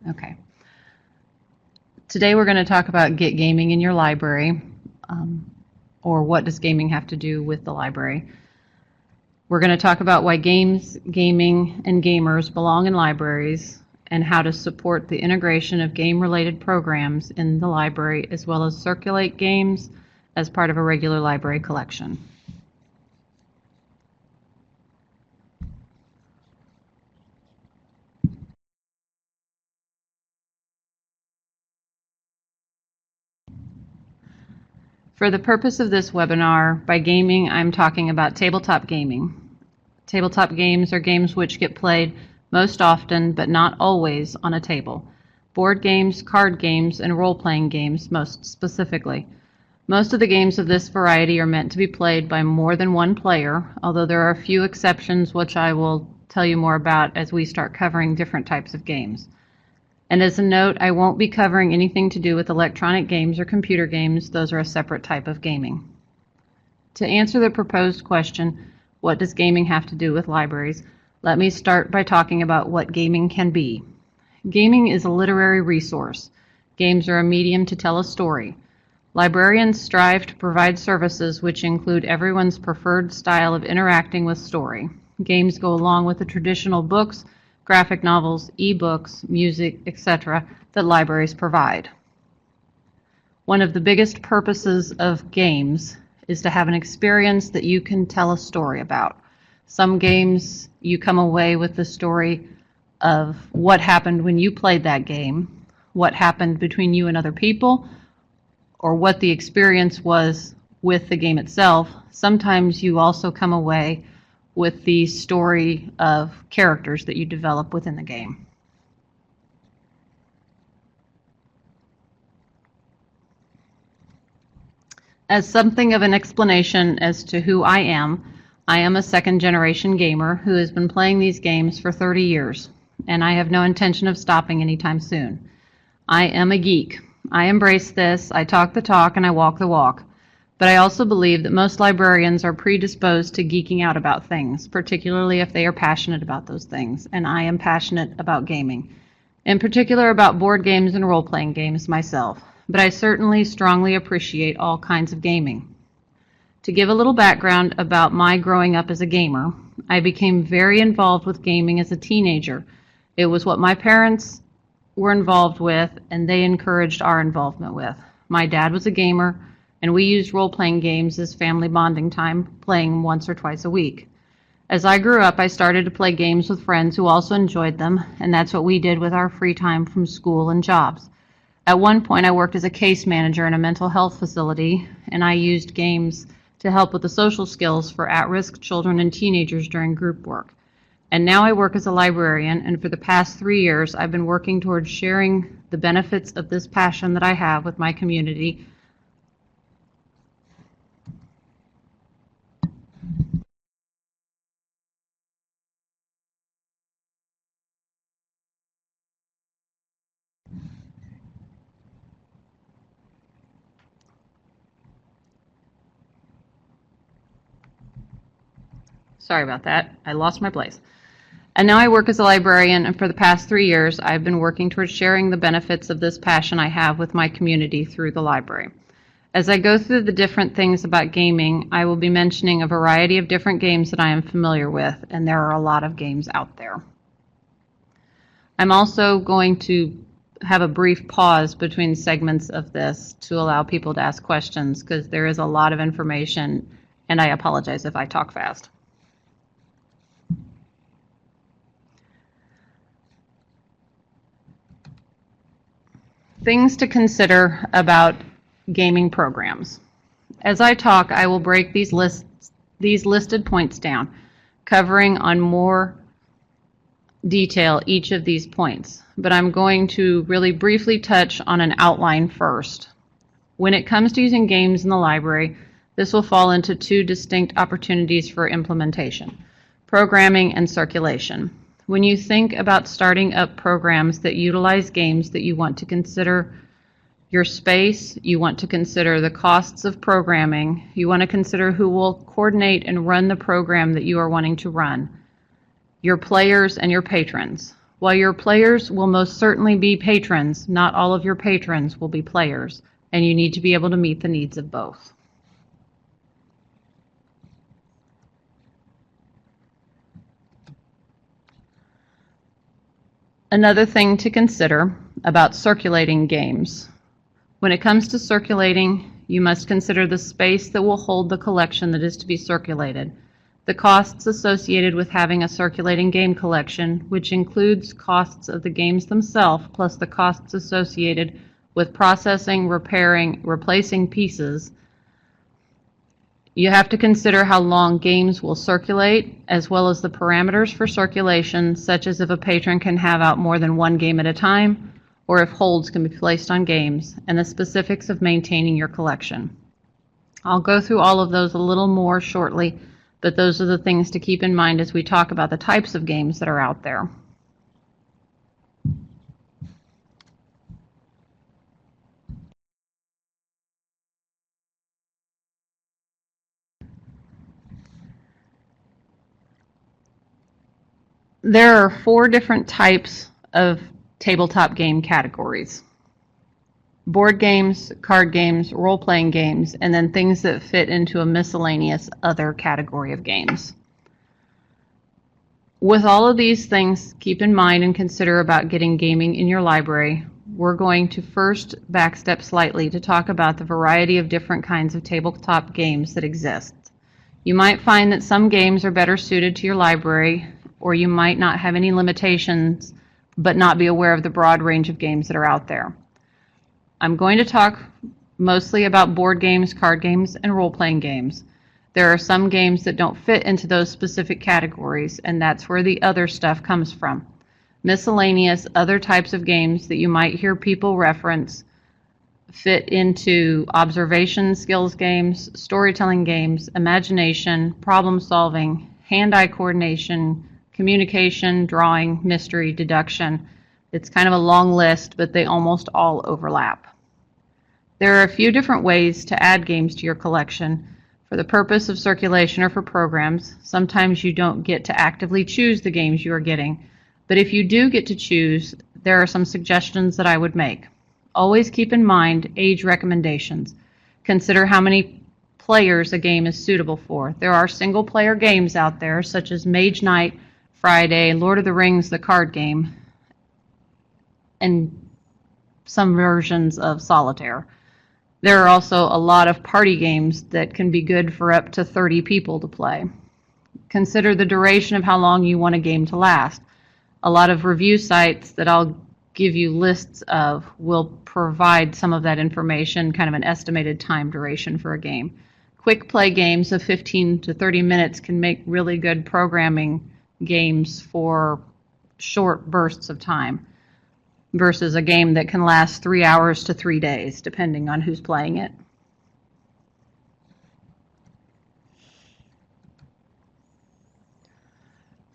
Okay. Today we're going to talk about get gaming in your library, or what does gaming have to do with the library. We're going to talk about why games, gaming, and gamers belong in libraries, and how to support the integration of game-related programs in the library, as well as circulate games as part of a regular library collection. For the purpose of this webinar, by gaming, I'm talking about tabletop gaming. Tabletop games are games which get played most often, but not always, on a table. Board games, card games, and role-playing games most specifically. Most of the games of this variety are meant to be played by more than one player, although there are a few exceptions which I will tell you more about as we start covering different types of games. And as a note, I won't be covering anything to do with electronic games or computer games. Those are a separate type of gaming. To answer the proposed question, what does gaming have to do with libraries? Let me start by talking about what gaming can be. Gaming is a literary resource. Games are a medium to tell a story. Librarians strive to provide services which include everyone's preferred style of interacting with story. Games go along with the traditional books, graphic novels, e-books, music, etc. that libraries provide. One of the biggest purposes of games is to have an experience that you can tell a story about. Some games, you come away with the story of what happened when you played that game, what happened between you and other people, or what the experience was with the game itself. Sometimes you also come away with the story of characters that you develop within the game. As something of an explanation as to who I am a second-generation gamer who has been playing these games for 30 years, and I have no intention of stopping anytime soon. I am a geek. I embrace this, I talk the talk, and I walk the walk. But I also believe that most librarians are predisposed to geeking out about things, particularly if they are passionate about those things, and I am passionate about gaming. In particular about board games and role-playing games myself, but I certainly strongly appreciate all kinds of gaming. To give a little background about my growing up as a gamer, I became very involved with gaming as a teenager. It was what my parents were involved with, and they encouraged our involvement with. My dad was a gamer, and we used role-playing games as family bonding time, playing once or twice a week. As I grew up, I started to play games with friends who also enjoyed them, and that's what we did with our free time from school and jobs. At one point, I worked as a case manager in a mental health facility, and I used games to help with the social skills for at-risk children and teenagers during group work. And now I work as a librarian, and for the past 3 years, I've been working towards sharing the benefits of this passion that I have with my community. Sorry about that. I lost my place. And now I work as a librarian, and for the past 3 years, I've been working towards sharing the benefits of this passion I have with my community through the library. As I go through the different things about gaming, I will be mentioning a variety of different games that I am familiar with, and there are a lot of games out there. I'm also going to have a brief pause between segments of this to allow people to ask questions, because there is a lot of information, and I apologize if I talk fast. Things to consider about gaming programs. As I talk, I will break these listed points down, covering on more detail each of these points, but I'm going to really briefly touch on an outline first. When it comes to using games in the library, this will fall into two distinct opportunities for implementation: programming and circulation. When you think about starting up programs that utilize games, that you want to consider your space, you want to consider the costs of programming, you want to consider who will coordinate and run the program that you are wanting to run, your players and your patrons. While your players will most certainly be patrons, not all of your patrons will be players, and you need to be able to meet the needs of both. Another thing to consider about circulating games. When it comes to circulating, you must consider the space that will hold the collection that is to be circulated, the costs associated with having a circulating game collection, which includes costs of the games themselves, plus the costs associated with processing, repairing, replacing pieces. You have to consider how long games will circulate, as well as the parameters for circulation, such as if a patron can have out more than one game at a time, or if holds can be placed on games, and the specifics of maintaining your collection. I'll go through all of those a little more shortly, but those are the things to keep in mind as we talk about the types of games that are out there. There are 4 different types of tabletop game categories: board games, card games, role-playing games, and then things that fit into a miscellaneous other category of games. With all of these things, keep in mind and consider about getting gaming in your library. We're going to first backstep slightly to talk about the variety of different kinds of tabletop games that exist. You might find that some games are better suited to your library, or you might not have any limitations but not be aware of the broad range of games that are out there. I'm going to talk mostly about board games, card games, and role-playing games. There are some games that don't fit into those specific categories, and that's where the other stuff comes from. Miscellaneous other types of games that you might hear people reference fit into observation skills games, storytelling games, imagination, problem solving, hand-eye coordination, communication, drawing, mystery, deduction. It's kind of a long list, but they almost all overlap. There are a few different ways to add games to your collection for the purpose of circulation or for programs. Sometimes you don't get to actively choose the games you are getting, but if you do get to choose, there are some suggestions that I would make. Always keep in mind age recommendations. Consider how many players a game is suitable for. There are single-player games out there, such as Mage Knight, Friday, Lord of the Rings, the card game, and some versions of Solitaire. There are also a lot of party games that can be good for up to 30 people to play. Consider the duration of how long you want a game to last. A lot of review sites that I'll give you lists of will provide some of that information, kind of an estimated time duration for a game. Quick play games of 15 to 30 minutes can make really good programming games for short bursts of time versus a game that can last 3 hours to 3 days, depending on who's playing it.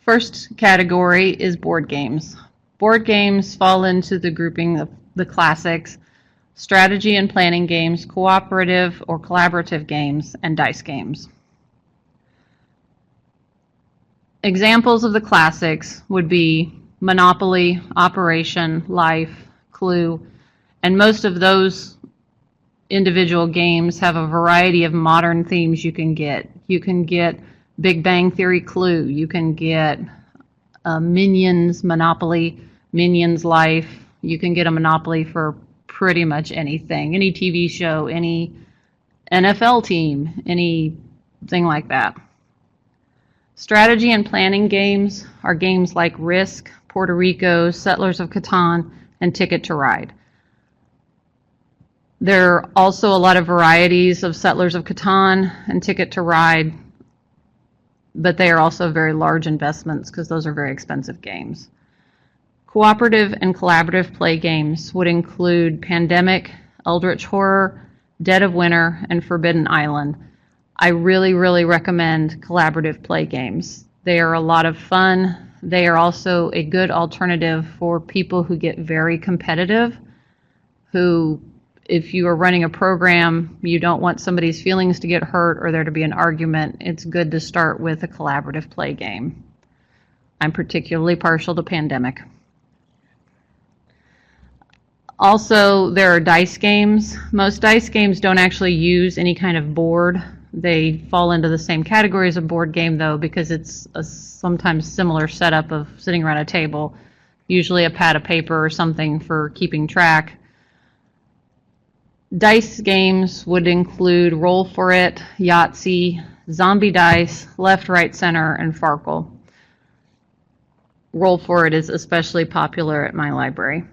First category is board games. Board games fall into the grouping of the classics: strategy and planning games, cooperative or collaborative games, and dice games. Examples of the classics would be Monopoly, Operation, Life, Clue, and most of those individual games have a variety of modern themes you can get. You can get Big Bang Theory Clue, you can get Minions Monopoly, Minions Life, you can get a Monopoly for pretty much anything, any TV show, any NFL team, anything like that. Strategy and planning games are games like Risk, Puerto Rico, Settlers of Catan, and Ticket to Ride. There are also a lot of varieties of Settlers of Catan and Ticket to Ride, but they are also very large investments because those are very expensive games. Cooperative and collaborative play games would include Pandemic, Eldritch Horror, Dead of Winter, and Forbidden Island. I really recommend collaborative play games. They are a lot of fun. They are also a good alternative for people who get very competitive, who, if you are running a program, you don't want somebody's feelings to get hurt or there to be an argument. It's good to start with a collaborative play game. I'm particularly partial to Pandemic. Also, there are dice games. Most dice games don't actually use any kind of board. They fall into the same category as a board game, though, because it's a sometimes similar setup of sitting around a table, usually a pad of paper or something for keeping track. Dice games would include Roll For It, Yahtzee, Zombie Dice, Left, Right, Center, and Farkle. Roll For It is especially popular at my library.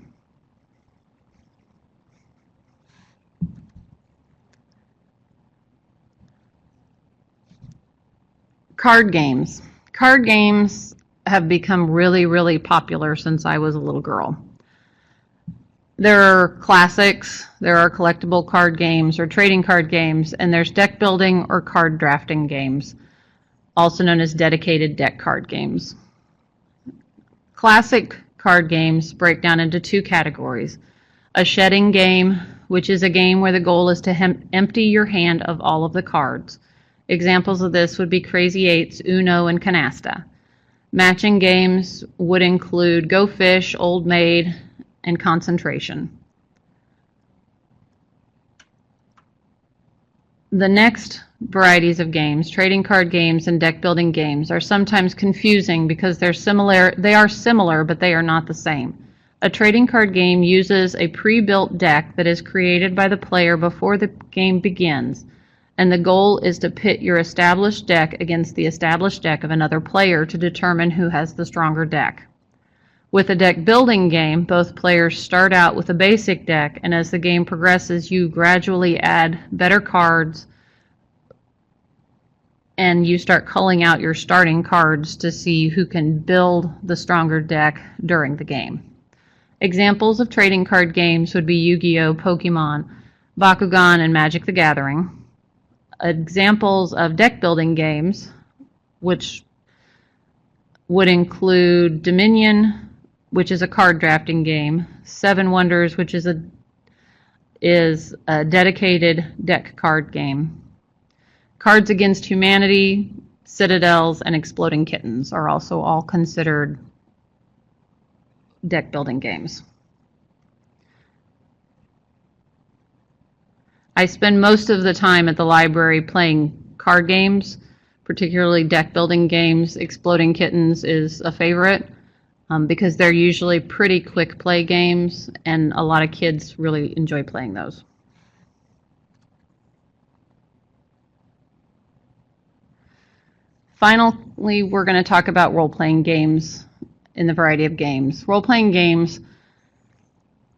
Card games. Card games have become really, really popular since I was a little girl. There are classics, there are collectible card games or trading card games, and there's deck building or card drafting games, also known as dedicated deck card games. Classic card games break down into two categories. A shedding game, which is a game where the goal is to empty your hand of all of the cards. Examples of this would be Crazy Eights, Uno, and Canasta. Matching games would include Go Fish, Old Maid, and Concentration. The next varieties of games, trading card games and deck building games, are sometimes confusing because they are similar, but they are not the same. A trading card game uses a pre-built deck that is created by the player before the game begins, and the goal is to pit your established deck against the established deck of another player to determine who has the stronger deck. With a deck building game, both players start out with a basic deck, and as the game progresses, you gradually add better cards, and you start culling out your starting cards to see who can build the stronger deck during the game. Examples of trading card games would be Yu-Gi-Oh!, Pokemon, Bakugan, and Magic the Gathering. Examples of deck building games, which would include Dominion, which is a card drafting game, Seven Wonders, which is a dedicated deck card game. Cards Against Humanity, Citadels, and Exploding Kittens are also all considered deck building games. I spend most of the time at the library playing card games, particularly deck building games. Exploding Kittens is a favorite because they're usually pretty quick play games, and a lot of kids really enjoy playing those. Finally, we're going to talk about role-playing games in the variety of games. Role-playing games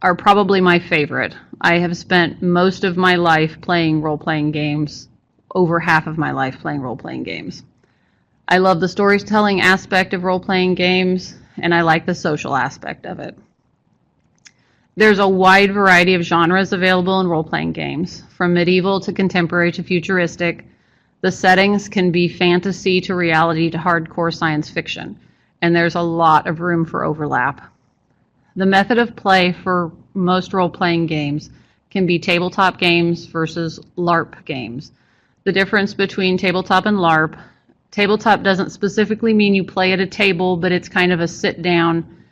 are probably my favorite. I have spent most of my life playing role-playing games, over half of my life playing role-playing games. I love the storytelling aspect of role-playing games, and I like the social aspect of it. There's a wide variety of genres available in role-playing games, from medieval to contemporary to futuristic. The settings can be fantasy to reality to hardcore science fiction, and there's a lot of room for overlap. The method of play for most role-playing games can be tabletop games versus LARP games. The difference between tabletop and LARP, tabletop doesn't specifically mean you play at a table, but it's kind of a sit-down,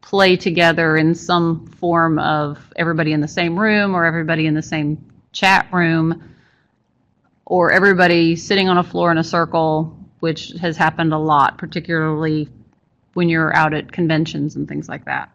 play together in some form of everybody in the same room or everybody in the same chat room, or everybody sitting on a floor in a circle, which has happened a lot, particularly when you're out at conventions and things like that.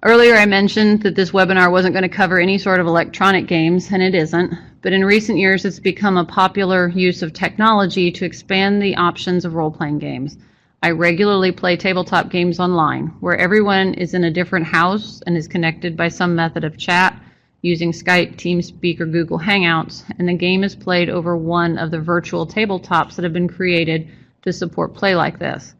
Earlier I mentioned that this webinar wasn't going to cover any sort of electronic games, and it isn't, but in recent years it's become a popular use of technology to expand the options of role-playing games. I regularly play tabletop games online, where everyone is in a different house and is connected by some method of chat, using Skype, TeamSpeak, or Google Hangouts, and the game is played over one of the virtual tabletops that have been created to support play like this.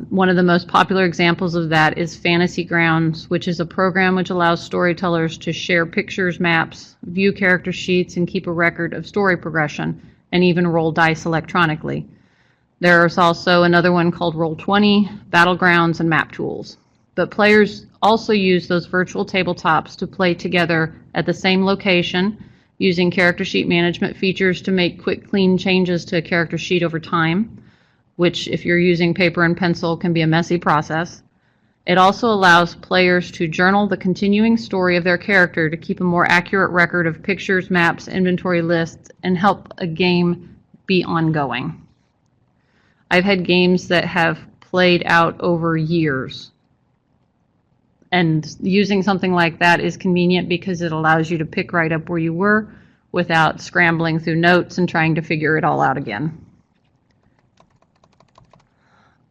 One of the most popular examples of that is Fantasy Grounds, which is a program which allows storytellers to share pictures, maps, view character sheets, and keep a record of story progression, and even roll dice electronically. There's also another one called Roll20, Battlegrounds, and Map Tools. But players also use those virtual tabletops to play together at the same location, using character sheet management features to make quick, clean changes to a character sheet over time, which if you're using paper and pencil can be a messy process. It also allows players to journal the continuing story of their character to keep a more accurate record of pictures, maps, inventory lists, and help a game be ongoing. I've had games that have played out over years. And using something like that is convenient because it allows you to pick right up where you were without scrambling through notes and trying to figure it all out again.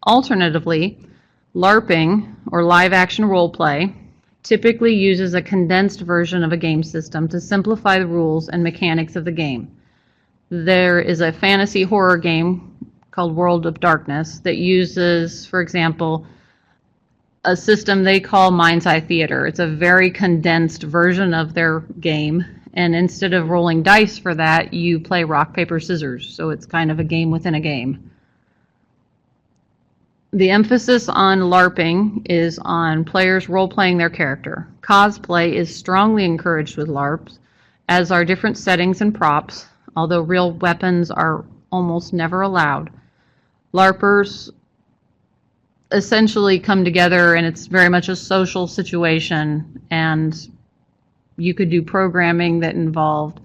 Alternatively, LARPing, or live action role play, typically uses a condensed version of a game system to simplify the rules and mechanics of the game. There is a fantasy horror game called World of Darkness that uses, for example, a system they call Mind's Eye Theater. It's a very condensed version of their game, and instead of rolling dice for that, you play rock, paper, scissors. So it's kind of a game within a game. The emphasis on LARPing is on players role-playing their character. Cosplay is strongly encouraged with LARPs, as are different settings and props, although real weapons are almost never allowed. LARPers essentially come together, and it's very much a social situation, and you could do programming that involved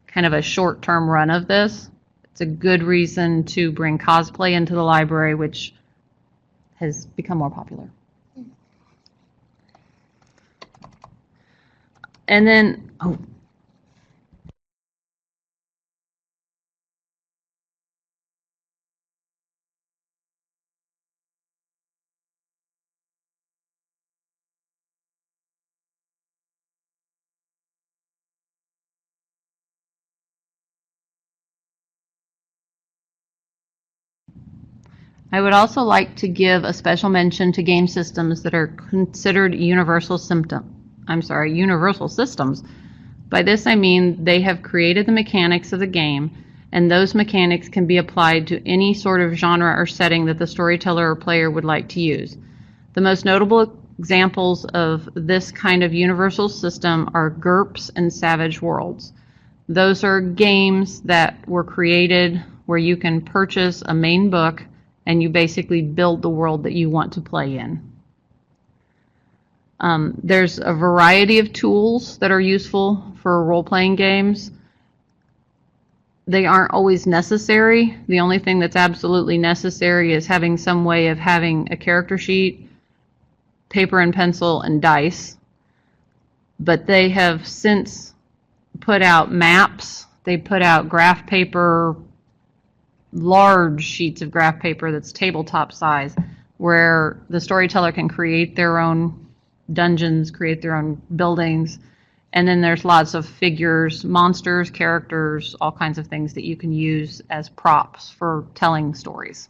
kind of a short-term run of this. It's a good reason to bring cosplay into the library, which has become more popular. And then, I would also like to give a special mention to game systems that are considered universal systems. By this I mean they have created the mechanics of the game, and those mechanics can be applied to any sort of genre or setting that the storyteller or player would like to use. The most notable examples of this kind of universal system are GURPS and Savage Worlds. Those are games that were created where you can purchase a main book and you basically build the world that you want to play in. There's a variety of tools that are useful for role-playing games. They aren't always necessary. The only thing that's absolutely necessary is having some way of having a character sheet, paper and pencil, and dice. But they have since put out maps. They put out graph paper, large sheets of graph paper that's tabletop size, where the storyteller can create their own dungeons, create their own buildings, and then there's lots of figures, monsters, characters, all kinds of things that you can use as props for telling stories.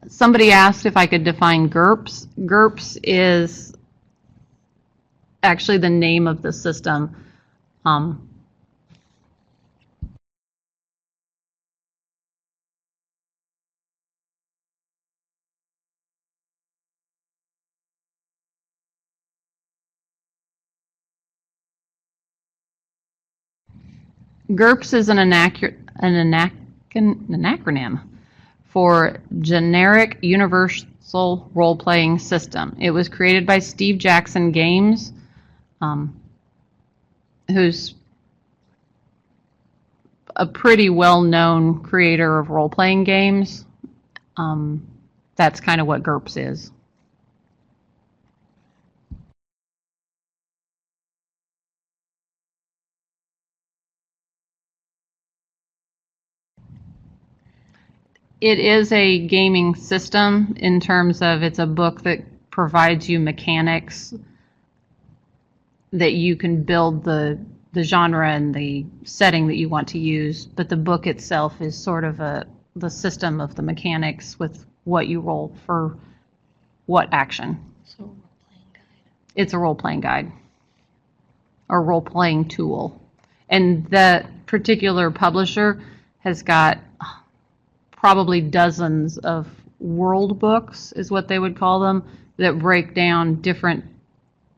Somebody asked if I could define GURPS. GURPS is actually the name of the system. GURPS is an acronym for Generic Universal Role-Playing System. It was created by Steve Jackson Games, who's a pretty well-known creator of role-playing games. That's kind of what GURPS is. It is a gaming system in terms of it's a book that provides you mechanics that you can build the genre and the setting that you want to use, but the book itself is sort of the system of the mechanics with what you roll for what action. So role-playing guide. It's a role-playing guide or role-playing tool. And that particular publisher has got probably dozens of world books, is what they would call them, that break down different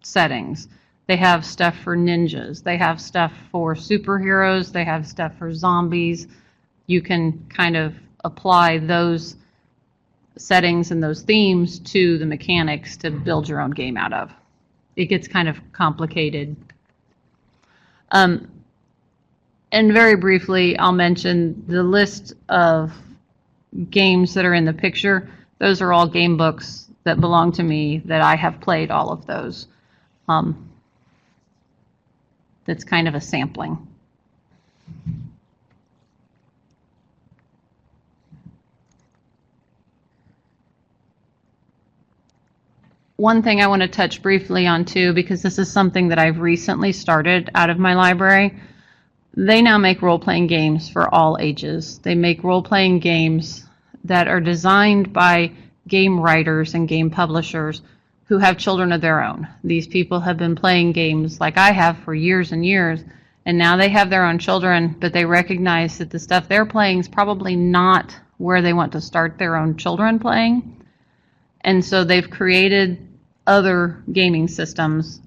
settings. They have stuff for ninjas. They have stuff for superheroes. They have stuff for zombies. You can kind of apply those settings and those themes to the mechanics to build your own game out of. It gets kind of complicated. And very briefly, I'll mention the list of games that are in the picture. Those are all game books that belong to me that I have played all of those. That's kind of a sampling. One thing I want to touch briefly on too, because this is something that I've recently started out of my library. They now make role-playing games for all ages. They make role-playing games that are designed by game writers and game publishers who have children of their own. These people have been playing games like I have for years and years, and now they have their own children, but they recognize that the stuff they're playing is probably not where they want to start their own children playing. And so they've created other gaming systems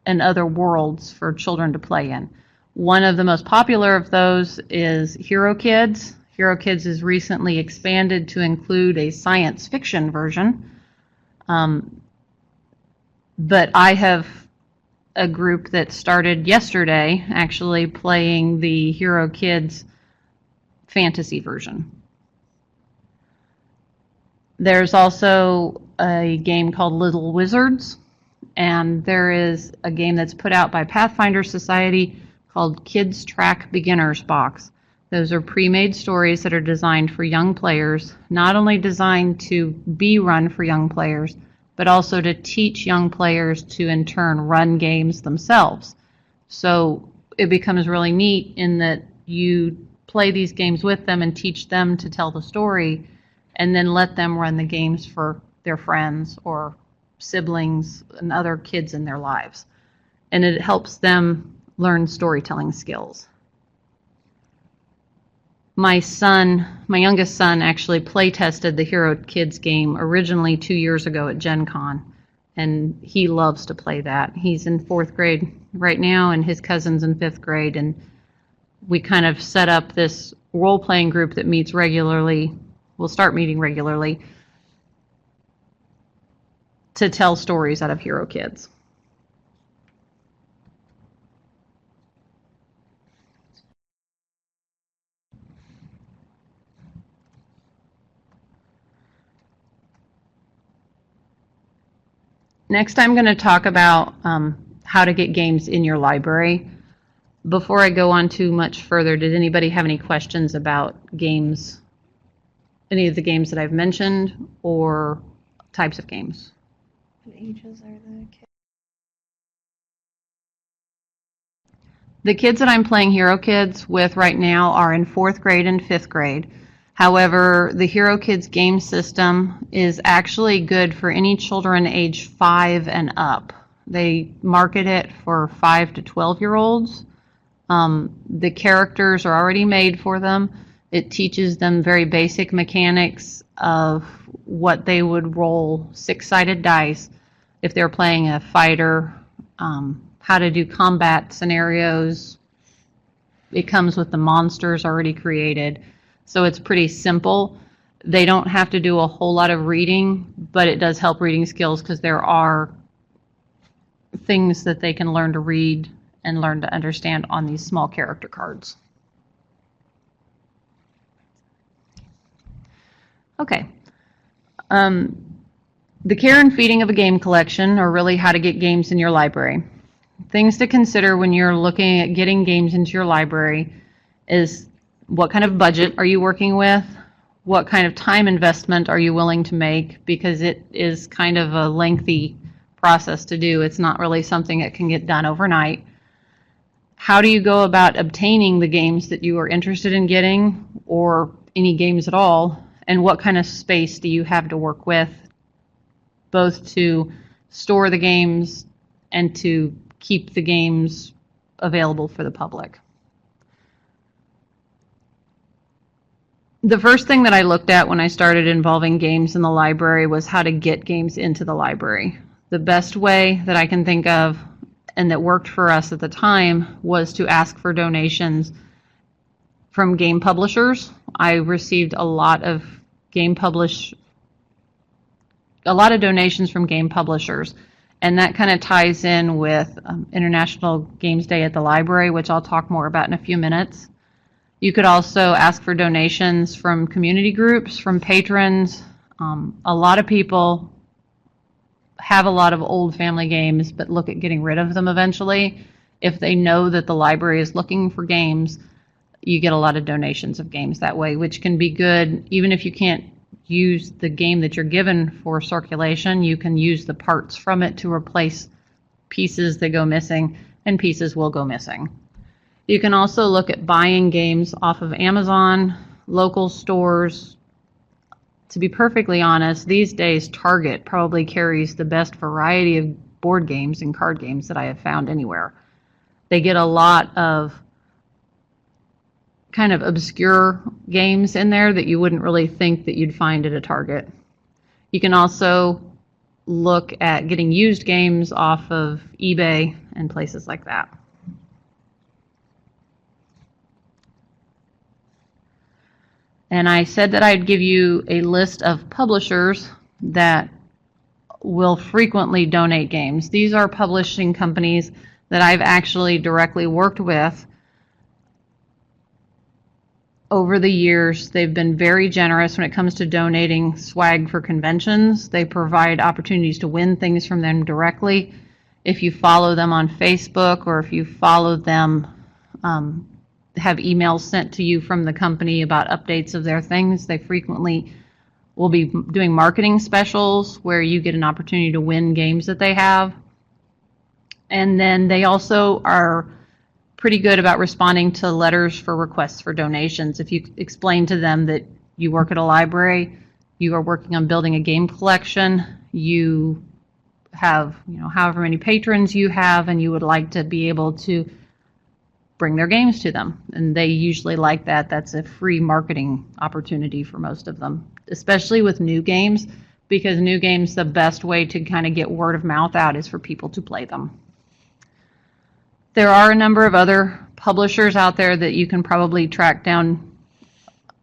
and other worlds for children to play in. One of the most popular of those is Hero Kids. Hero Kids is recently expanded to include a science fiction version. But I have a group that started yesterday actually playing the Hero Kids fantasy version. There's also a game called Little Wizards, and there is a game that's put out by Pathfinder Society called Kids Track Beginner's Box. Those are pre-made stories that are designed for young players, not only designed to be run for young players, but also to teach young players to in turn run games themselves. So it becomes really neat in that you play these games with them and teach them to tell the story, and then let them run the games for their friends or siblings and other kids in their lives. And it helps them learn storytelling skills. My youngest son actually play tested the Hero Kids game originally 2 years ago at Gen Con, and he loves to play that. He's in 4th grade right now, and his cousin's in 5th grade, and we kind of set up this role-playing group that meets regularly. We'll start meeting regularly to tell stories out of Hero Kids. Next, I'm going to talk about how to get games in your library. Before I go on too much further, did anybody have any questions about games, any of the games that I've mentioned, or types of games? What ages are the kids? The kids that I'm playing Hero Kids with right now are in 4th grade and 5th grade. However, the Hero Kids game system is actually good for any children age 5 and up. They market it for 5 to 12-year-olds. The characters are already made for them. It teaches them very basic mechanics of what they would roll 6-sided dice if they're playing a fighter, how to do combat scenarios. It comes with the monsters already created. So it's pretty simple. They don't have to do a whole lot of reading, but it does help reading skills because there are things that they can learn to read and learn to understand on these small character cards. Okay. The care and feeding of a game collection, or really how to get games in your library. Things to consider when you're looking at getting games into your library is what kind of budget are you working with? What kind of time investment are you willing to make? Because it is kind of a lengthy process to do. It's not really something that can get done overnight. How do you go about obtaining the games that you are interested in getting, or any games at all? And what kind of space do you have to work with, both to store the games and to keep the games available for the public? The first thing that I looked at when I started involving games in the library was how to get games into the library. The best way that I can think of and that worked for us at the time was to ask for donations from game publishers. I received a lot of donations from game publishers, and that kind of ties in with International Games Day at the library, which I'll talk more about in a few minutes. You could also ask for donations from community groups, from patrons. A lot of people have a lot of old family games but look at getting rid of them eventually. If they know that the library is looking for games, you get a lot of donations of games that way, which can be good. Even if you can't use the game that you're given for circulation, you can use the parts from it to replace pieces that go missing, and pieces will go missing. You can also look at buying games off of Amazon, local stores. To be perfectly honest, these days Target probably carries the best variety of board games and card games that I have found anywhere. They get a lot of kind of obscure games in there that you wouldn't really think that you'd find at a Target. You can also look at getting used games off of eBay and places like that. And I said that I'd give you a list of publishers that will frequently donate games. These are publishing companies that I've actually directly worked with over the years. They've been very generous when it comes to donating swag for conventions. They provide opportunities to win things from them directly. If you follow them on Facebook, or if you follow them, have emails sent to you from the company about updates of their things, they frequently will be doing marketing specials where you get an opportunity to win games that they have. And then they also are pretty good about responding to letters for requests for donations. If you explain to them that you work at a library, you are working on building a game collection, you have, however many patrons you have, and you would like to be able to bring their games to them. And they usually like that. That's a free marketing opportunity for most of them, especially with new games, because new games, the best way to kind of get word of mouth out is for people to play them. There are a number of other publishers out there that you can probably track down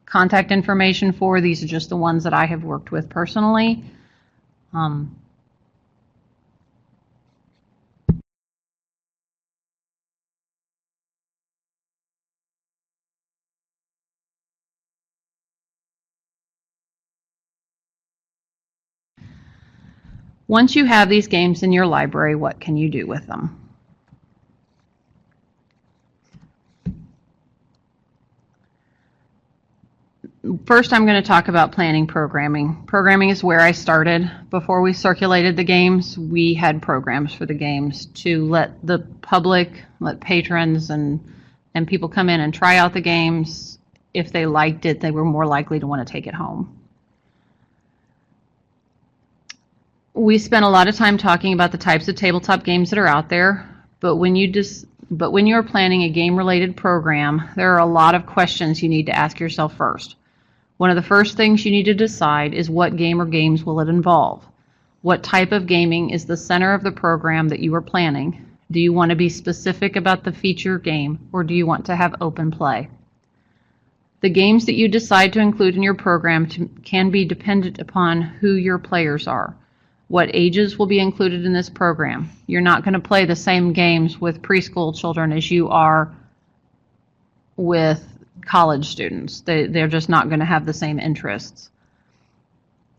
contact information for. These are just the ones that I have worked with personally. Once you have these games in your library, what can you do with them? First, I'm going to talk about planning programming. Programming is where I started. Before we circulated the games, we had programs for the games to let the public, let patrons and people come in and try out the games. If they liked it, they were more likely to want to take it home. We spent a lot of time talking about the types of tabletop games that are out there, but when you're planning a game-related program, there are a lot of questions you need to ask yourself first. One of the first things you need to decide is what game or games will it involve? What type of gaming is the center of the program that you are planning? Do you want to be specific about the feature game, or do you want to have open play? The games that you decide to include in your program can be dependent upon who your players are. What ages will be included in this program? You're not going to play the same games with preschool children as you are with college students. They're just not going to have the same interests.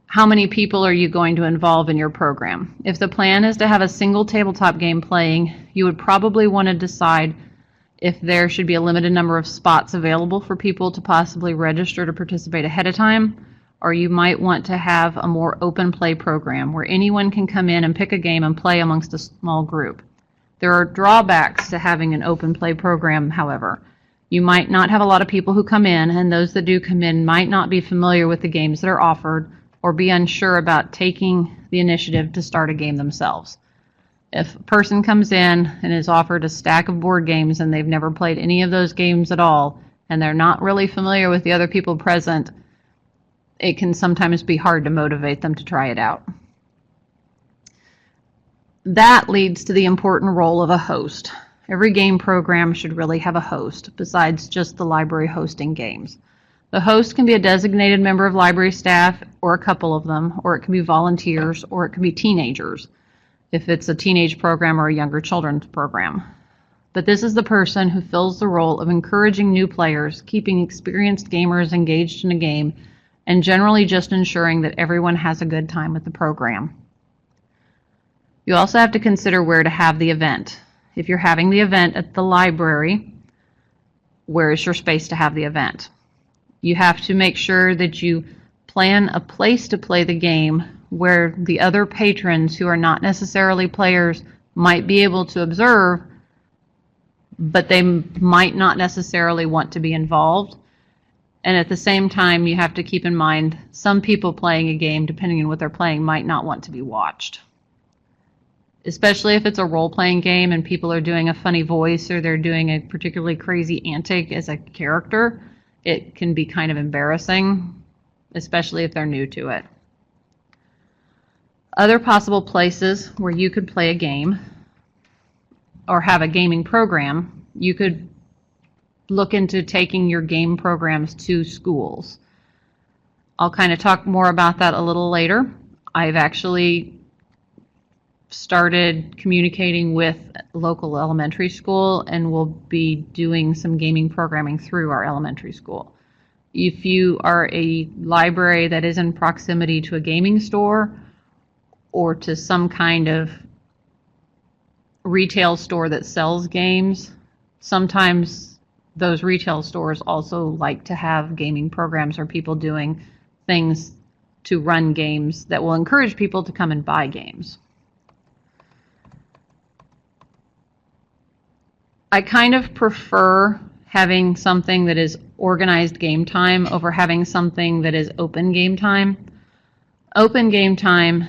How many people are you going to involve in your program? If the plan is to have a single tabletop game playing, you would probably want to decide if there should be a limited number of spots available for people to possibly register to participate ahead of time, or you might want to have a more open play program where anyone can come in and pick a game and play amongst a small group. There are drawbacks to having an open play program, however. You might not have a lot of people who come in, and those that do come in might not be familiar with the games that are offered or be unsure about taking the initiative to start a game themselves. If a person comes in and is offered a stack of board games and they've never played any of those games at all, and they're not really familiar with the other people present, it can sometimes be hard to motivate them to try it out. That leads to the important role of a host. Every game program should really have a host, besides just the library hosting games. The host can be a designated member of library staff, or a couple of them, or it can be volunteers, or it can be teenagers, if it's a teenage program or a younger children's program. But this is the person who fills the role of encouraging new players, keeping experienced gamers engaged in a game, and generally just ensuring that everyone has a good time with the program. You also have to consider where to have the event. If you're having the event at the library, where is your space to have the event? You have to make sure that you plan a place to play the game where the other patrons who are not necessarily players might be able to observe, but they might not necessarily want to be involved. And at the same time, you have to keep in mind some people playing a game, depending on what they're playing, might not want to be watched. Especially if it's a role-playing game and people are doing a funny voice or they're doing a particularly crazy antic as a character, it can be kind of embarrassing, especially if they're new to it. Other possible places where you could play a game or have a gaming program, you could look into taking your game programs to schools. I'll kind of talk more about that a little later. I've actually started communicating with local elementary school and will be doing some gaming programming through our elementary school. If you are a library that is in proximity to a gaming store or to some kind of retail store that sells games, sometimes those retail stores also like to have gaming programs or people doing things to run games that will encourage people to come and buy games. I kind of prefer having something that is organized game time over having something that is open game time. Open game time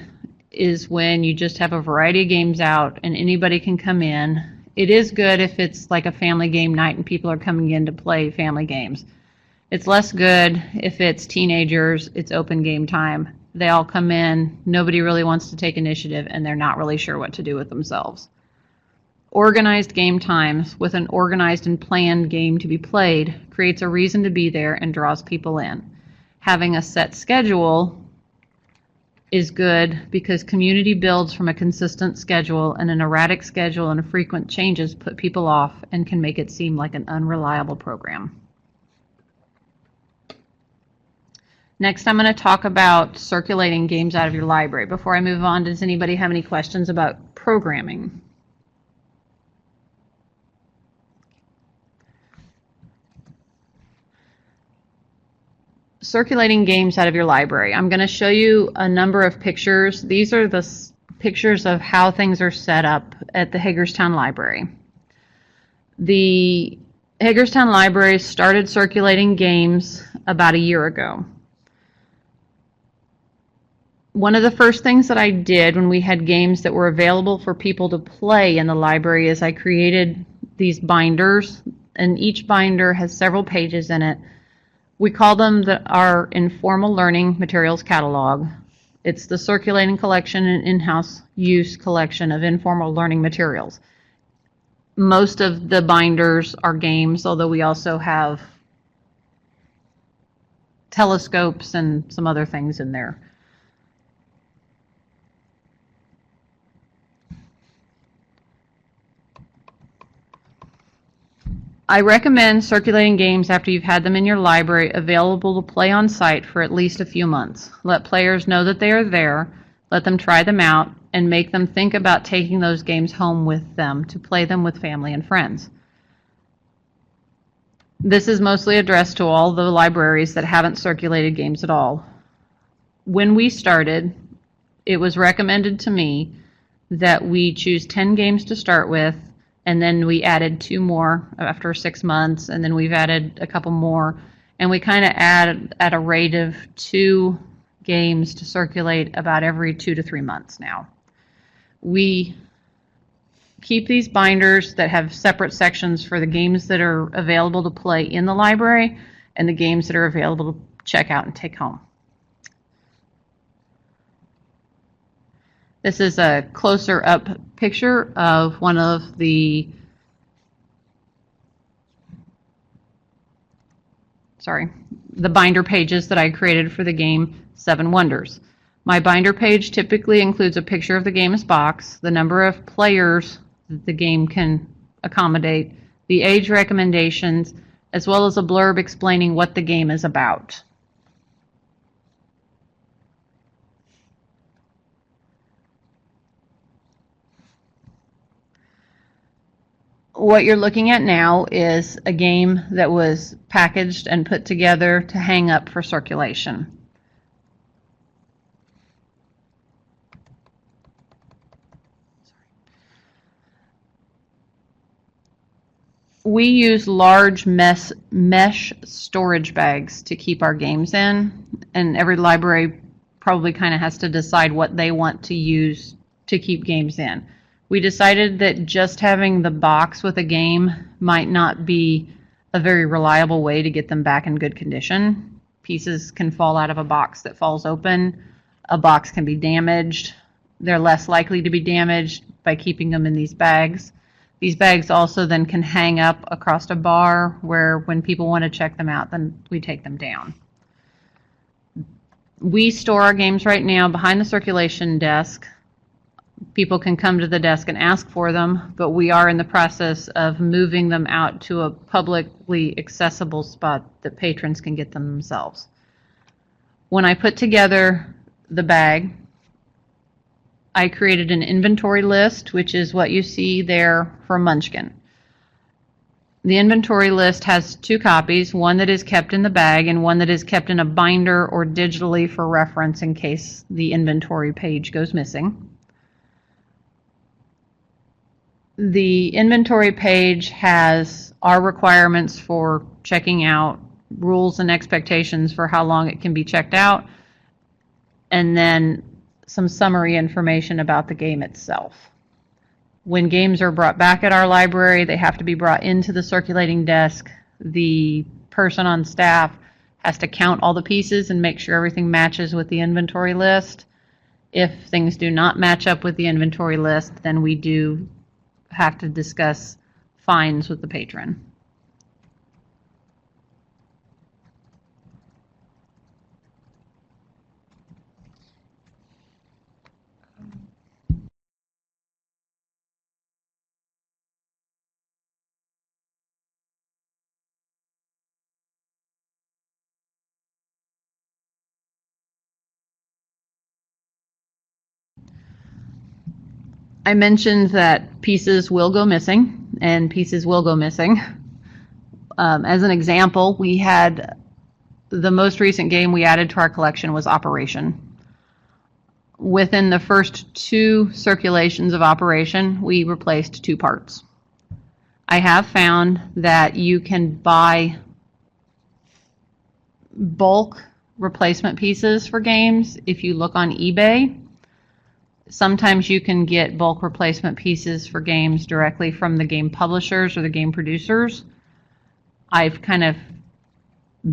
is when you just have a variety of games out and anybody can come in. It is good if it's like a family game night and people are coming in to play family games. It's less good if it's teenagers, it's open game time. They all come in, nobody really wants to take initiative, and they're not really sure what to do with themselves. Organized game times with an organized and planned game to be played creates a reason to be there and draws people in. Having a set schedule is good because community builds from a consistent schedule, and an erratic schedule and frequent changes put people off and can make it seem like an unreliable program. Next, I'm going to talk about circulating games out of your library. Before I move on, does anybody have any questions about programming? Circulating games out of your library. I'm going to show you a number of pictures. These are the pictures of how things are set up at the Hagerstown Library. The Hagerstown Library started circulating games about a year ago. One of the first things that I did when we had games that were available for people to play in the library is I created these binders, and each binder has several pages in it. We call them our informal learning materials catalog. It's the circulating collection and in-house use collection of informal learning materials. Most of the binders are games, although we also have telescopes and some other things in there. I recommend circulating games after you've had them in your library available to play on site for at least a few months. Let players know that they are there, let them try them out, and make them think about taking those games home with them to play them with family and friends. This is mostly addressed to all the libraries that haven't circulated games at all. When we started, it was recommended to me that we choose 10 games to start with, and then we added 2 more after 6 months, and then we've added a couple more, and we kind of add at a rate of 2 games to circulate about every 2 to 3 months now. We keep these binders that have separate sections for the games that are available to play in the library and the games that are available to check out and take home. This is a closer up picture of one of the binder pages that I created for the game Seven Wonders. My binder page typically includes a picture of the game's box, the number of players that the game can accommodate, the age recommendations, as well as a blurb explaining what the game is about. What you're looking at now is a game that was packaged and put together to hang up for circulation. We use large mesh storage bags to keep our games in, and every library probably kind of has to decide what they want to use to keep games in. We decided that just having the box with a game might not be a very reliable way to get them back in good condition. Pieces can fall out of a box that falls open. A box can be damaged. They're less likely to be damaged by keeping them in these bags. These bags also then can hang up across a bar where when people want to check them out, then we take them down. We store our games right now behind the circulation desk. People can come to the desk and ask for them, but we are in the process of moving them out to a publicly accessible spot that patrons can get them themselves. When I put together the bag, I created an inventory list, which is what you see there for Munchkin. The inventory list has 2 copies, one that is kept in the bag and one that is kept in a binder or digitally for reference in case the inventory page goes missing. The inventory page has our requirements for checking out, rules and expectations for how long it can be checked out, and then some summary information about the game itself. When games are brought back at our library, they have to be brought into the circulating desk. The person on staff has to count all the pieces and make sure everything matches with the inventory list. If things do not match up with the inventory list, then we do have to discuss fines with the patron. I mentioned that pieces will go missing, and pieces will go missing. As an example, we had the most recent game we added to our collection was Operation. Within the first 2 circulations of Operation, we replaced 2 parts. I have found that you can buy bulk replacement pieces for games if you look on eBay. Sometimes you can get bulk replacement pieces for games directly from the game publishers or the game producers. I've kind of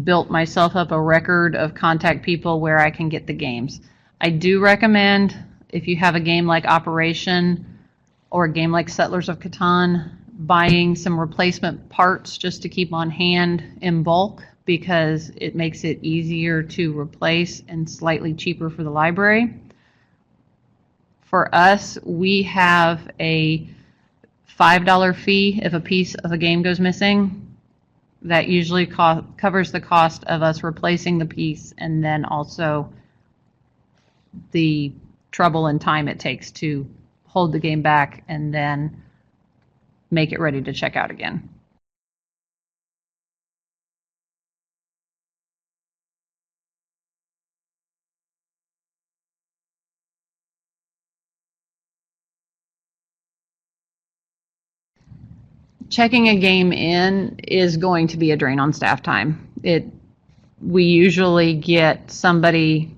built myself up a record of contact people where I can get the games. I do recommend, if you have a game like Operation or a game like Settlers of Catan, buying some replacement parts just to keep on hand in bulk, because it makes it easier to replace and slightly cheaper for the library. For us, we have a $5 fee if a piece of a game goes missing. That usually covers the cost of us replacing the piece and then also the trouble and time it takes to hold the game back and then make it ready to check out again. Checking a game in is going to be a drain on staff time. We usually get somebody,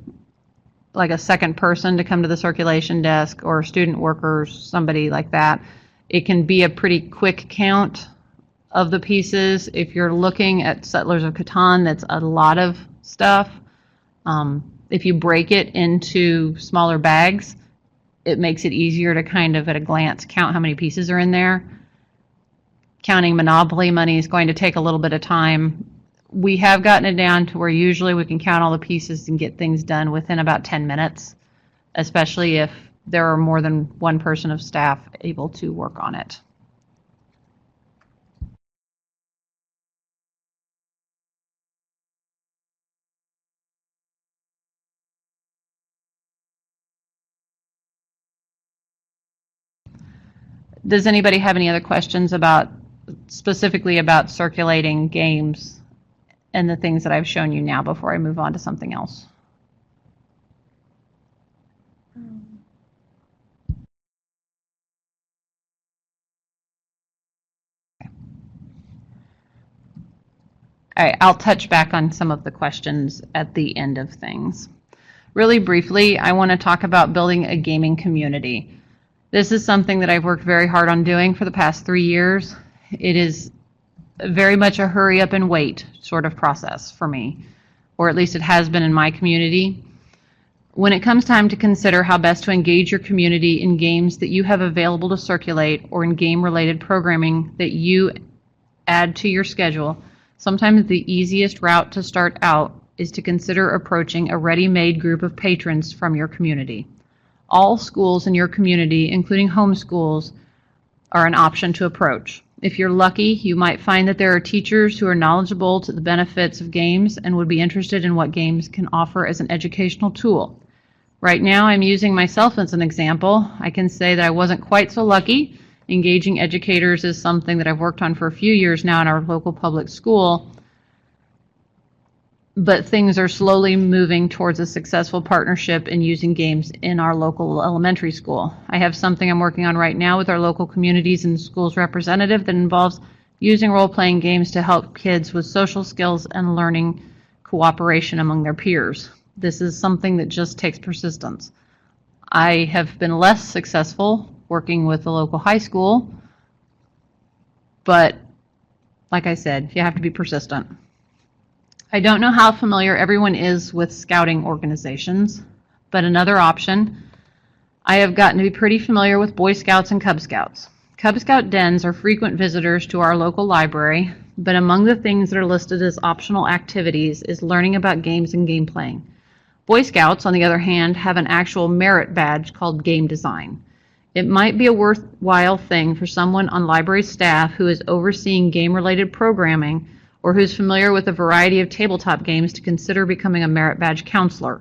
like a second person, to come to the circulation desk, or student workers, somebody like that. It can be a pretty quick count of the pieces. If you're looking at Settlers of Catan, that's a lot of stuff. If you break it into smaller bags, it makes it easier to kind of at a glance count how many pieces are in there. Counting Monopoly money is going to take a little bit of time. We have gotten it down to where usually we can count all the pieces and get things done within about 10 minutes, especially if there are more than one person of staff able to work on it. Does anybody have any other questions about, specifically about circulating games and the things that I've shown you now before I move on to something else? All right, I'll touch back on some of the questions at the end of things. Really briefly, I want to talk about building a gaming community. This is something that I've worked very hard on doing for the past 3 years. It is very much a hurry up and wait sort of process for me, or at least it has been in my community. When it comes time to consider how best to engage your community in games that you have available to circulate or in game-related programming that you add to your schedule, sometimes the easiest route to start out is to consider approaching a ready-made group of patrons from your community. All schools in your community, including homeschools, are an option to approach. If you're lucky, you might find that there are teachers who are knowledgeable to the benefits of games and would be interested in what games can offer as an educational tool. Right now, I'm using myself as an example. I can say that I wasn't quite so lucky. Engaging educators is something that I've worked on for a few years now in our local public school, but things are slowly moving towards a successful partnership in using games in our local elementary school. I have something I'm working on right now with our local communities and schools representative that involves using role-playing games to help kids with social skills and learning cooperation among their peers. This is something that just takes persistence. I have been less successful working with the local high school, but like I said, you have to be persistent. I don't know how familiar everyone is with scouting organizations, but another option, I have gotten to be pretty familiar with Boy Scouts and Cub Scouts. Cub Scout dens are frequent visitors to our local library, but among the things that are listed as optional activities is learning about games and game playing. Boy Scouts, on the other hand, have an actual merit badge called game design. It might be a worthwhile thing for someone on library staff who is overseeing game-related programming or who's familiar with a variety of tabletop games to consider becoming a merit badge counselor.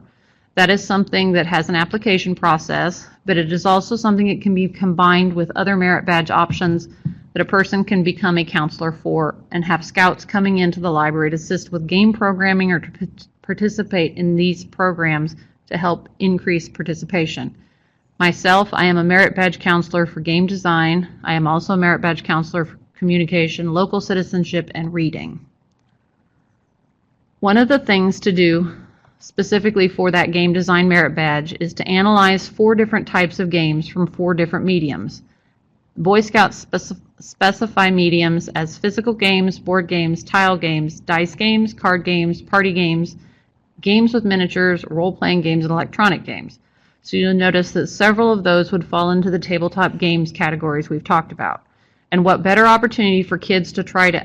That is something that has an application process, but it is also something that can be combined with other merit badge options that a person can become a counselor for and have scouts coming into the library to assist with game programming or to participate in these programs to help increase participation. Myself, I am a merit badge counselor for game design. I am also a merit badge counselor for communication, local citizenship, and reading. One of the things to do specifically for that game design merit badge is to analyze 4 different types of games from 4 different mediums. Boy Scouts specify mediums as physical games, board games, tile games, dice games, card games, party games, games with miniatures, role-playing games, and electronic games. So you'll notice that several of those would fall into the tabletop games categories we've talked about. And what better opportunity for kids to try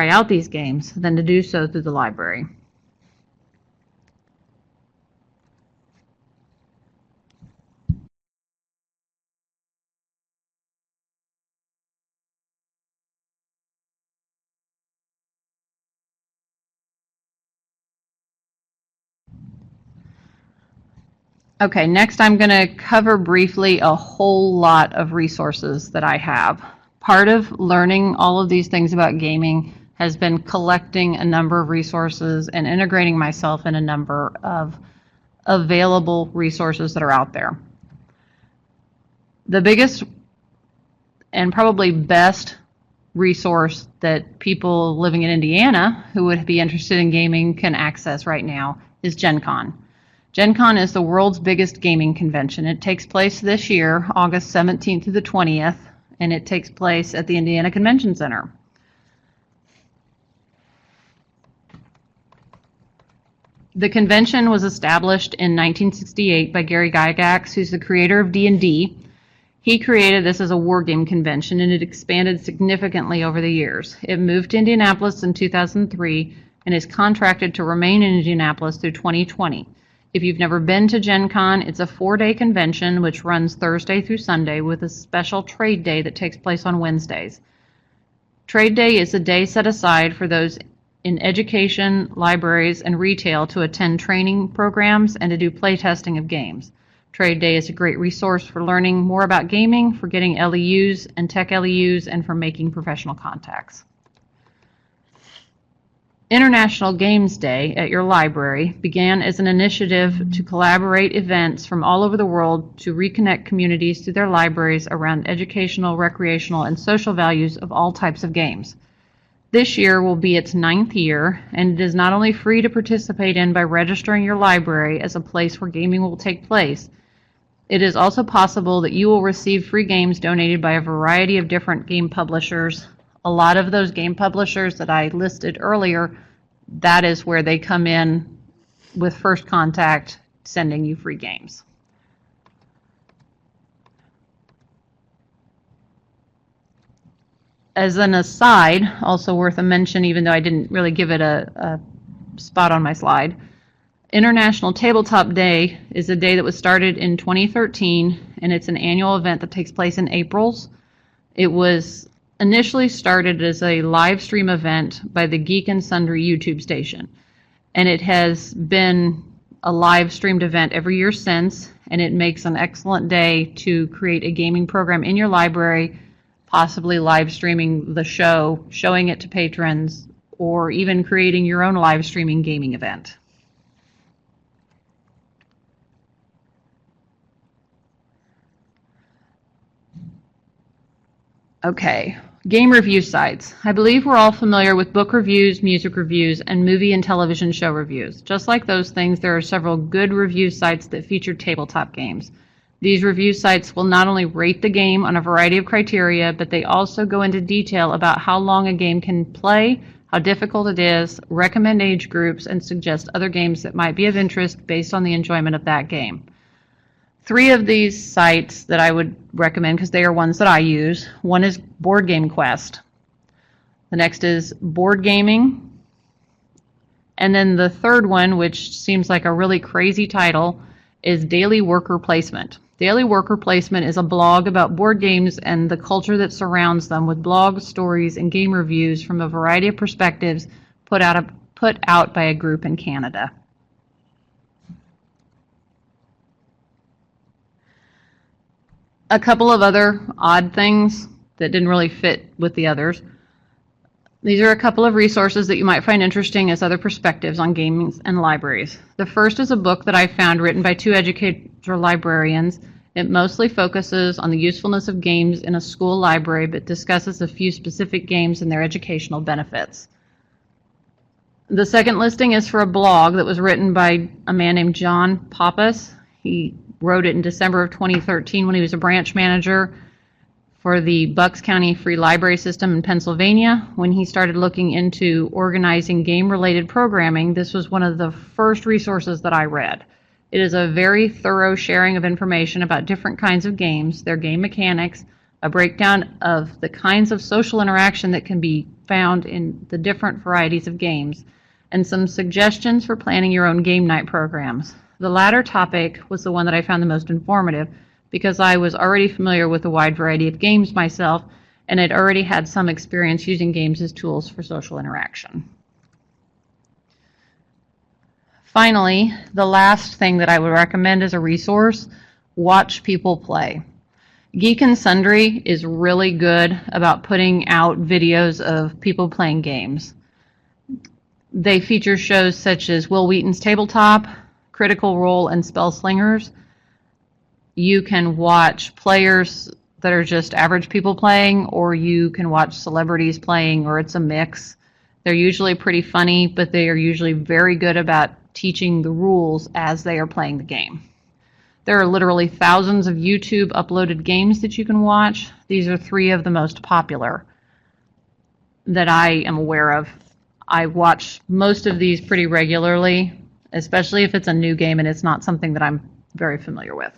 out these games than to do so through the library. Okay, next I'm going to cover briefly a whole lot of resources that I have. Part of learning all of these things about gaming has been collecting a number of resources and integrating myself in a number of available resources that are out there. The biggest and probably best resource that people living in Indiana who would be interested in gaming can access right now is Gen Con. Gen Con is the world's biggest gaming convention. It takes place this year, August 17th through the 20th, and it takes place at the Indiana Convention Center. The convention was established in 1968 by Gary Gygax, who's the creator of D&D. He created this as a war game convention, and it expanded significantly over the years. It moved to Indianapolis in 2003 and is contracted to remain in Indianapolis through 2020. If you've never been to Gen Con, it's a 4-day convention which runs Thursday through Sunday with a special trade day that takes place on Wednesdays. Trade day is a day set aside for those in education, libraries, and retail to attend training programs and to do play testing of games. Trade Day is a great resource for learning more about gaming, for getting LEUs and tech LEUs, and for making professional contacts. International Games Day at your library began as an initiative to collaborate events from all over the world to reconnect communities through their libraries around educational, recreational, and social values of all types of games. This year will be its 9th year, and it is not only free to participate in by registering your library as a place where gaming will take place, it is also possible that you will receive free games donated by a variety of different game publishers. A lot of those game publishers that I listed earlier, that is where they come in with first contact, sending you free games. As an aside, also worth a mention, even though I didn't really give it a spot on my slide, International Tabletop Day is a day that was started in 2013, and it's an annual event that takes place in Aprils. It was initially started as a live stream event by the Geek and Sundry YouTube station, and it has been a live streamed event every year since, and it makes an excellent day to create a gaming program in your library, possibly live streaming the show, showing it to patrons, or even creating your own live streaming gaming event. Okay, game review sites. I believe we're all familiar with book reviews, music reviews, and movie and television show reviews. Just like those things, there are several good review sites that feature tabletop games. These review sites will not only rate the game on a variety of criteria, but they also go into detail about how long a game can play, how difficult it is, recommend age groups, and suggest other games that might be of interest based on the enjoyment of that game. 3 of these sites that I would recommend, because they are ones that I use. One is Board Game Quest. The next is Board Gaming. And then the third one, which seems like a really crazy title, is Daily Worker Placement. Daily Worker Placement is a blog about board games and the culture that surrounds them, with blogs, stories, and game reviews from a variety of perspectives put out by a group in Canada. A couple of other odd things that didn't really fit with the others. These are a couple of resources that you might find interesting as other perspectives on gaming and libraries. The first is a book that I found written by 2 educator librarians. It mostly focuses on the usefulness of games in a school library, but discusses a few specific games and their educational benefits. The second listing is for a blog that was written by a man named John Pappas. He wrote it in December of 2013 when he was a branch manager for the Bucks County Free Library System in Pennsylvania. When he started looking into organizing game-related programming, this was one of the first resources that I read. It is a very thorough sharing of information about different kinds of games, their game mechanics, a breakdown of the kinds of social interaction that can be found in the different varieties of games, and some suggestions for planning your own game night programs. The latter topic was the one that I found the most informative because I was already familiar with a wide variety of games myself and had already had some experience using games as tools for social interaction. Finally, the last thing that I would recommend as a resource, watch people play. Geek and Sundry is really good about putting out videos of people playing games. They feature shows such as Will Wheaton's Tabletop, Critical Role, and Spell Slingers. You can watch players that are just average people playing, or you can watch celebrities playing, or it's a mix. They're usually pretty funny, but they are usually very good about teaching the rules as they are playing the game. There are literally thousands of YouTube uploaded games that you can watch. These are 3 of the most popular that I am aware of. I watch most of these pretty regularly, especially if it's a new game and it's not something that I'm very familiar with.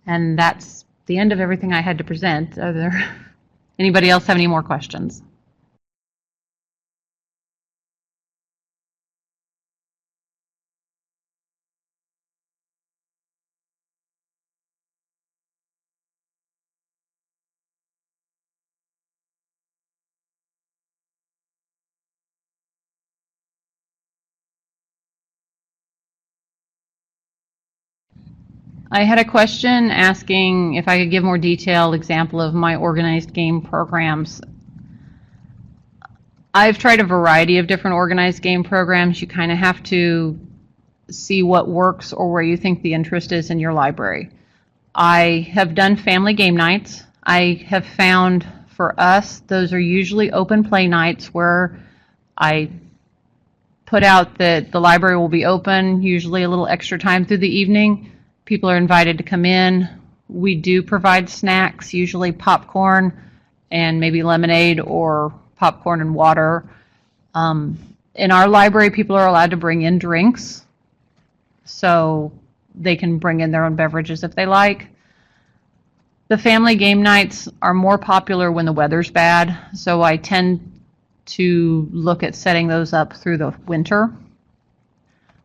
And that's the end of everything I had to present. Anybody else have any more questions? I had a question asking if I could give more detailed example of my organized game programs. I've tried a variety of different organized game programs. You kind of have to see what works or where you think the interest is in your library. I have done family game nights. I have found for us, those are usually open play nights where I put out that the library will be open, usually a little extra time through the evening. People are invited to come in. We do provide snacks, usually popcorn and maybe lemonade or popcorn and water. In our library, people are allowed to bring in drinks, so they can bring in their own beverages if they like. The family game nights are more popular when the weather's bad, so I tend to look at setting those up through the winter.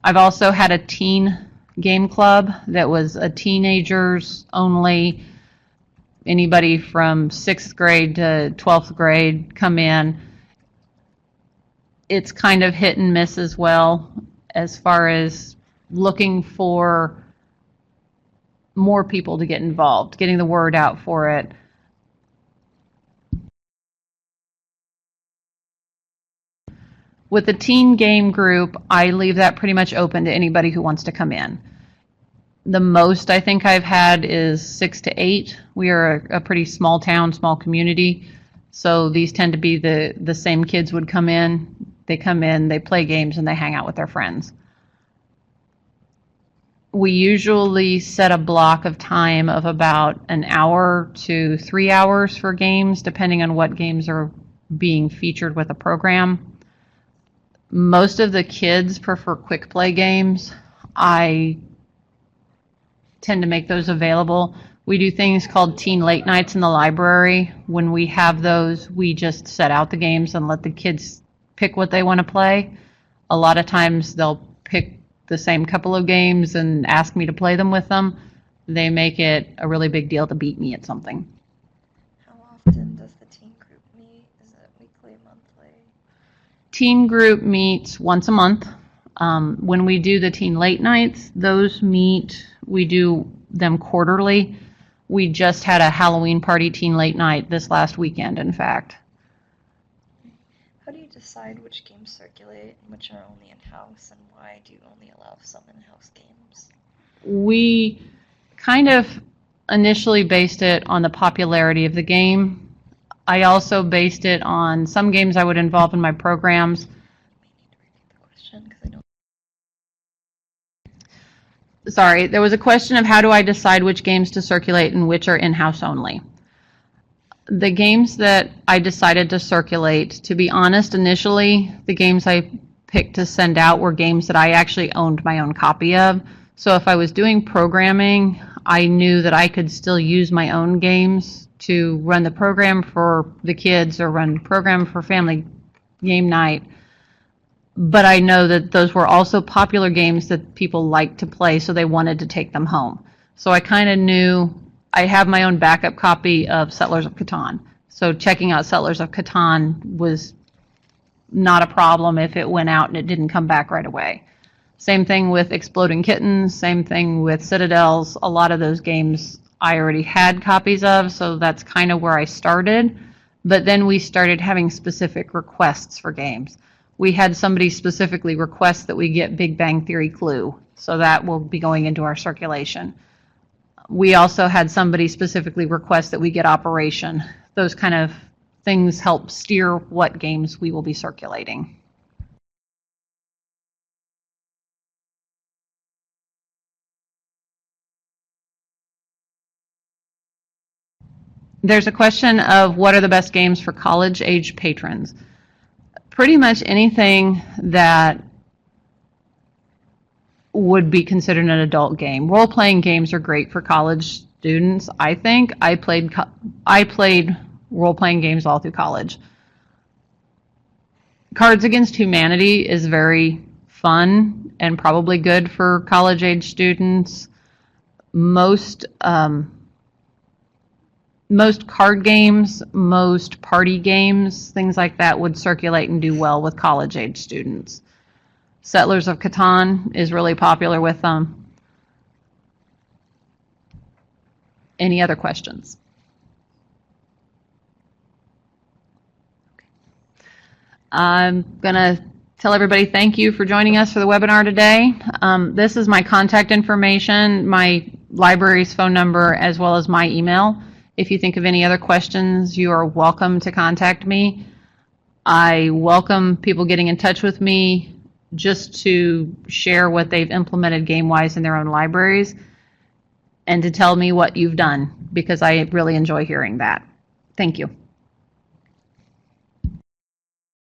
I've also had a teen game club that was a teenagers only. Anybody from 6th grade to 12th grade come in. It's kind of hit and miss as well as far as looking for more people to get involved, getting the word out for it. With the teen game group, I leave that pretty much open to anybody who wants to come in. The most I think I've had is 6 to 8. We are a pretty small town, small community, so these tend to be the same kids would come in. They come in, they play games, and they hang out with their friends. We usually set a block of time of about an hour to 3 hours for games, depending on what games are being featured with a program. Most of the kids prefer quick play games. I tend to make those available. We do things called teen late nights in the library. When we have those, we just set out the games and let the kids pick what they want to play. A lot of times they'll pick the same couple of games and ask me to play them with them. They make it a really big deal to beat me at something. How often does the teen group meet? Is it weekly, monthly? Teen group meets once a month. When we do the teen late nights, those meet, we do them quarterly. We just had a Halloween party teen late night this last weekend, in fact. How do you decide which games circulate and which are only in-house, and why do you only allow some in-house games? We kind of initially based it on the popularity of the game. I also based it on some games I would involve in my programs. I may need to repeat the question because I don't. Sorry, there was a question of how do I decide which games to circulate and which are in-house only. The games that I decided to circulate, to be honest, initially, the games I picked to send out were games that I actually owned my own copy of. So if I was doing programming, I knew that I could still use my own games to run the program for the kids or run the program for family game night. But I know that those were also popular games that people liked to play, so they wanted to take them home. So I kind of knew I have my own backup copy of Settlers of Catan. So checking out Settlers of Catan was not a problem if it went out and it didn't come back right away. Same thing with Exploding Kittens, same thing with Citadels. A lot of those games I already had copies of, so that's kind of where I started. But then we started having specific requests for games. We had somebody specifically request that we get Big Bang Theory Clue, so that will be going into our circulation. We also had somebody specifically request that we get Operation. Those kind of things help steer what games we will be circulating. There's a question of what are the best games for college-age patrons. pretty much anything that would be considered an adult game. Role-playing games are great for college students, I think. I played role-playing games all through college. Cards Against Humanity is very fun and probably good for college-age students. Most card games, most party games, things like that would circulate and do well with college-age students. Settlers of Catan is really popular with them. Any other questions? I'm going to tell everybody thank you for joining us for the webinar today. This is my contact information, my library's phone number, as well as my email. If you think of any other questions, you are welcome to contact me. I welcome people getting in touch with me just to share what they've implemented game-wise in their own libraries and to tell me what you've done, because I really enjoy hearing that. Thank you.